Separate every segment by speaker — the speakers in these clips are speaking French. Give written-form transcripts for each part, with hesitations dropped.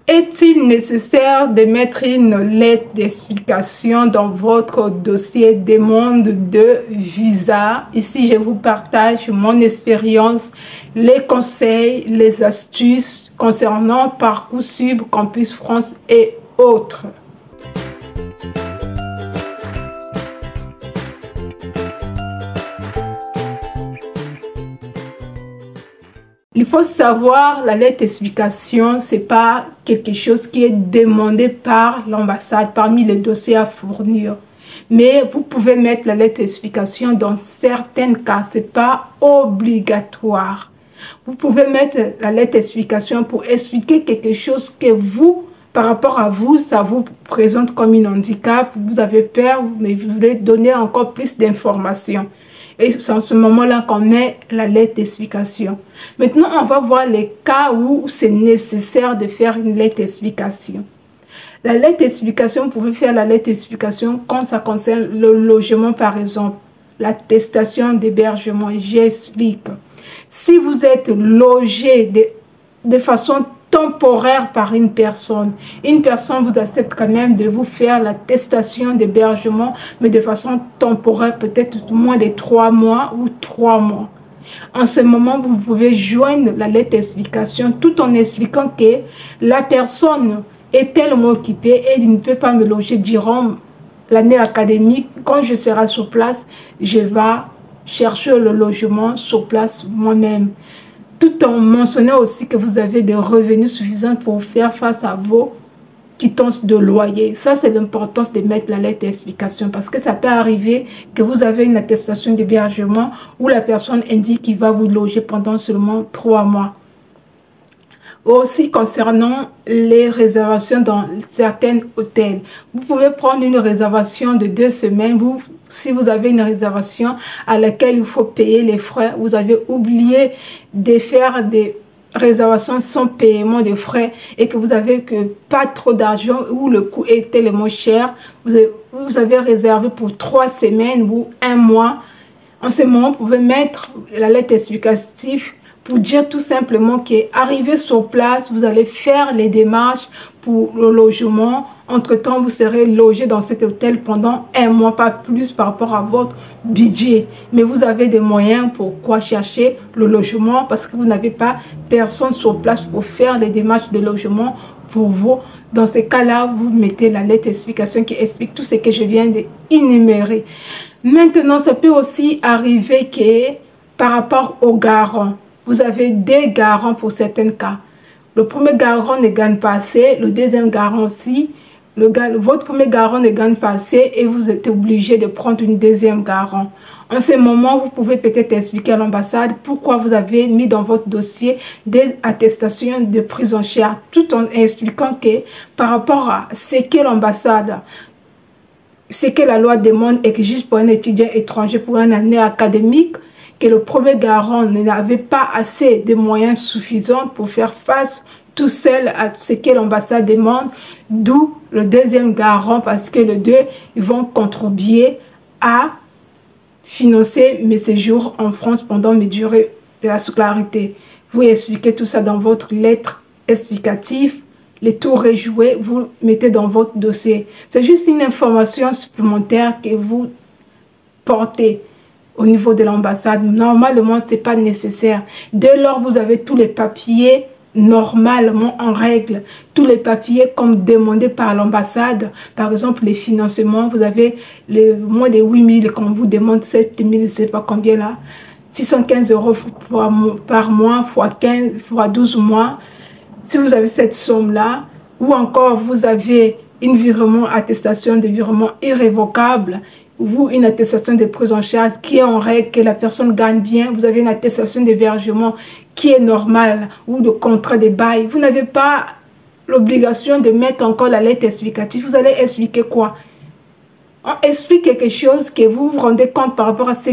Speaker 1: Est-il nécessaire de mettre une lettre d'explication dans votre dossier demande de visa? Ici, je vous partage mon expérience, les conseils, les astuces concernant Parcoursup, Campus France et autres. Il faut savoir, la lettre d'explication, ce n'est pas quelque chose qui est demandé par l'ambassade parmi les dossiers à fournir. Mais vous pouvez mettre la lettre d'explication dans certains cas, ce n'est pas obligatoire. Vous pouvez mettre la lettre d'explication pour expliquer quelque chose que vous, par rapport à vous, ça vous présente comme un handicap, vous avez peur, mais vous voulez donner encore plus d'informations. Et c'est en ce moment-là qu'on met la lettre d'explication. Maintenant, on va voir les cas où c'est nécessaire de faire une lettre d'explication. La lettre d'explication, vous pouvez faire la lettre d'explication quand ça concerne le logement, par exemple, l'attestation d'hébergement. J'explique. Si vous êtes logé de façon temporaire par une personne vous accepte quand même de vous faire l'attestation d'hébergement, mais de façon temporaire, peut-être moins de 3 mois ou 3 mois. En ce moment, vous pouvez joindre la lettre d'explication tout en expliquant que la personne est tellement occupée et il ne peut pas me loger durant l'année académique. Quand je serai sur place, je vais chercher le logement sur place moi-même. Tout en mentionnant aussi que vous avez des revenus suffisants pour faire face à vos quittances de loyer. Ça, c'est l'importance de mettre la lettre d'explication parce que ça peut arriver que vous avez une attestation d'hébergement où la personne indique qu'il va vous loger pendant seulement 3 mois. Aussi concernant les réservations dans certains hôtels, vous pouvez prendre une réservation de 2 semaines. Si vous avez une réservation à laquelle il faut payer les frais, vous avez oublié de faire des réservations sans paiement de frais et que vous avez que pas trop d'argent ou le coût est tellement cher, vous avez réservé pour 3 semaines ou 1 mois. En ce moment, vous pouvez mettre la lettre explicative pour dire tout simplement qu'arrivé sur place, vous allez faire les démarches pour le logement. Entre-temps, vous serez logé dans cet hôtel pendant 1 mois, pas plus par rapport à votre budget. Mais vous avez des moyens pour quoi chercher le logement parce que vous n'avez pas personne sur place pour faire les démarches de logement pour vous. Dans ces cas-là, vous mettez la lettre d'explication qui explique tout ce que je viens d'énumérer. Maintenant, ça peut aussi arriver que par rapport aux garants, vous avez des garants pour certains cas. Le premier garant ne gagne pas assez, le deuxième garant aussi. Votre premier garant ne gagne pas assez et vous êtes obligé de prendre une deuxième garant. En ce moment, vous pouvez peut-être expliquer à l'ambassade pourquoi vous avez mis dans votre dossier des attestations de prise en charge, tout en expliquant que par rapport à ce que l'ambassade, ce que la loi demande exige pour un étudiant étranger pour une année académique, que le premier garant n'avait pas assez de moyens suffisants pour faire face tout seul à ce que l'ambassade demande, d'où le deuxième garant, parce que les deux ils vont contribuer à financer mes séjours en France pendant mes durées de la scolarité. Vous expliquez tout ça dans votre lettre explicative, les tours rejoués, vous mettez dans votre dossier. C'est juste une information supplémentaire que vous portez au niveau de l'ambassade. Normalement, ce n'est pas nécessaire. Dès lors, vous avez tous les papiers normalement en règle. Tous les papiers comme demandé par l'ambassade. Par exemple, les financements, vous avez les moins de 8 000 quand on vous demande 7 000, je ne sais pas combien là. 615 € par mois, fois 15, fois 12 mois. Si vous avez cette somme-là, ou encore vous avez une virement, attestation de virement irrévocable, ou une attestation de prise en charge qui est en règle, que la personne gagne bien, vous avez une attestation d'hébergement qui est normale, ou de contrat de bail, vous n'avez pas l'obligation de mettre encore la lettre explicative. Vous allez expliquer quoi? On explique quelque chose que vous vous rendez compte par rapport à ce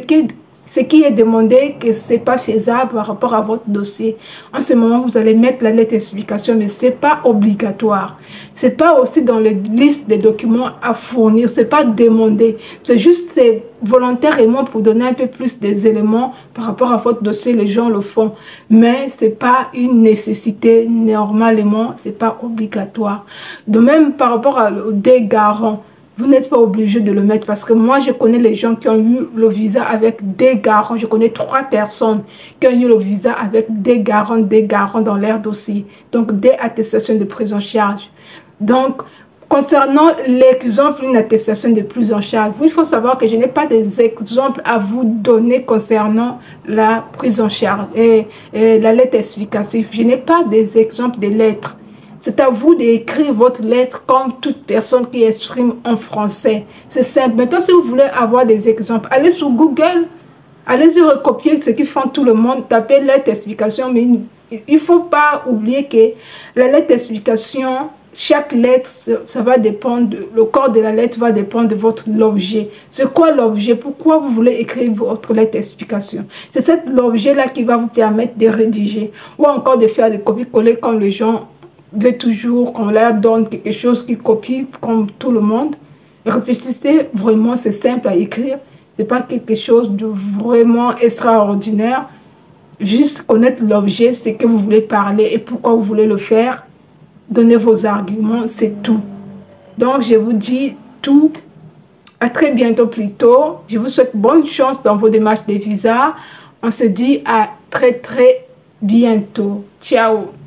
Speaker 1: ce qui est demandé, que ce n'est pas faisable par rapport à votre dossier. En ce moment, vous allez mettre la lettre d'explication, mais ce n'est pas obligatoire. Ce n'est pas aussi dans les listes des documents à fournir, ce n'est pas demandé. C'est juste volontairement pour donner un peu plus des éléments par rapport à votre dossier, les gens le font. Mais ce n'est pas une nécessité, normalement, ce n'est pas obligatoire. De même, par rapport aux garants, vous n'êtes pas obligé de le mettre parce que moi, je connais les gens qui ont eu le visa avec des garants. Je connais 3 personnes qui ont eu le visa avec des garants dans leur dossier. Donc, des attestations de prise en charge. Donc, concernant l'exemple d'une attestation de prise en charge, il faut savoir que je n'ai pas des exemples à vous donner concernant la prise en charge et la lettre explicative. Je n'ai pas des exemples de lettres. C'est à vous d'écrire votre lettre comme toute personne qui exprime en français. C'est simple. Maintenant, si vous voulez avoir des exemples, allez sur Google, allez-y recopier ce qu'ils font tout le monde, tapez lettre d'explication, mais il ne faut pas oublier que la lettre d'explication, chaque lettre, ça va dépendre, le corps de la lettre va dépendre de l'objet. C'est quoi l'objet? Pourquoi vous voulez écrire votre lettre d'explication? C'est cet objet-là qui va vous permettre de rédiger ou encore de faire des copies-coller comme les gens veulent toujours qu'on leur donne quelque chose qui copie comme tout le monde. Réfléchissez vraiment, c'est simple à écrire. Ce n'est pas quelque chose de vraiment extraordinaire. Juste connaître l'objet, ce que vous voulez parler et pourquoi vous voulez le faire. Donnez vos arguments, c'est tout. Donc, je vous dis tout. À très bientôt plutôt. Je vous souhaite bonne chance dans vos démarches de visa. On se dit à très bientôt. Ciao.